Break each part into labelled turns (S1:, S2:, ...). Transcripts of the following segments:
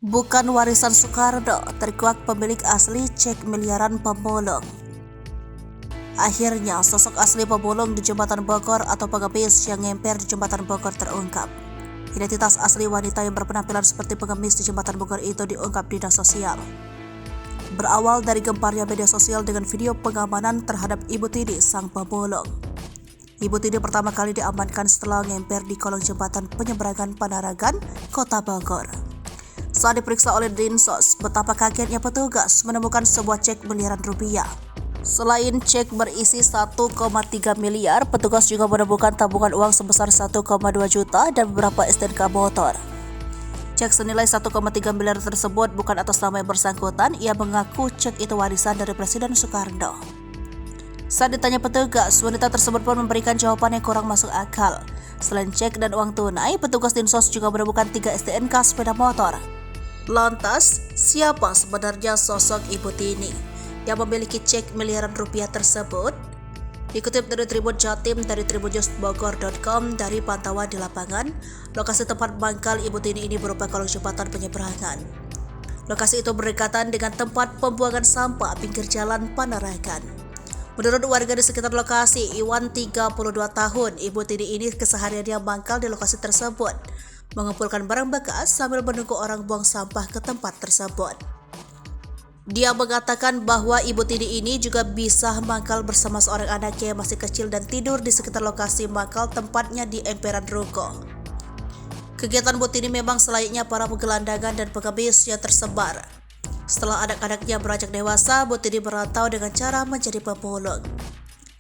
S1: Bukan warisan Soekarno, terkuak pemilik asli cek miliaran pemulung. Akhirnya, sosok asli pemulung di Jembatan Bogor atau pengemis yang ngemper di Jembatan Bogor terungkap. Identitas asli wanita yang berpenampilan seperti pengemis di Jembatan Bogor itu diungkap dinas sosial. Berawal dari gemparnya media sosial dengan video pengamanan terhadap Ibu Tini, sang pemulung. Ibu Tini pertama kali diamankan setelah ngemper di kolong jembatan penyeberangan Panaragan, Kota Bogor. Saat diperiksa oleh Dinsos, betapa kagetnya petugas menemukan sebuah cek miliaran rupiah. Selain cek berisi 1,3 miliar, petugas juga menemukan tabungan uang sebesar 1,2 juta dan beberapa STNK motor. Cek senilai 1,3 miliar tersebut bukan atas nama yang bersangkutan. Ia mengaku cek itu warisan dari Presiden Soekarno. Saat ditanya petugas, wanita tersebut pun memberikan jawaban yang kurang masuk akal. Selain cek dan uang tunai, petugas Dinsos juga menemukan 3 STNK sepeda motor. Lantas, siapa sebenarnya sosok Ibu Tini yang memiliki cek miliaran rupiah tersebut? Dikutip dari Tribun Jatim dari tribunjustbogor.com, dari pantauan di lapangan, lokasi tempat mangkal Ibu Tini ini berupa kolong jembatan penyeberangan. Lokasi itu berdekatan dengan tempat pembuangan sampah pinggir jalan Panaragan. Menurut warga di sekitar lokasi, Iwan 32 tahun, Ibu Tini ini kesehariannya mangkal di lokasi tersebut, mengumpulkan barang bekas sambil menunggu orang buang sampah ke tempat tersebut. Dia mengatakan bahwa Ibu Tini ini juga bisa mangkal bersama seorang anaknya yang masih kecil dan tidur di sekitar lokasi mangkal tempatnya di emperan ruko. Kegiatan Bu Tini memang selayaknya para penggelandangan dan pengemis yang tersebar. Setelah anak-anaknya beranjak dewasa, Bu Tini merantau dengan cara menjadi pemulung.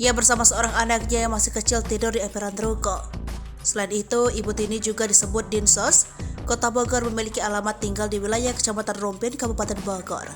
S1: Ia bersama seorang anaknya yang masih kecil tidur di emperan ruko. Selain itu, Ibu Tini juga disebut Dinsos Kota Bogor memiliki alamat tinggal di wilayah Kecamatan Rompin, Kabupaten Bogor.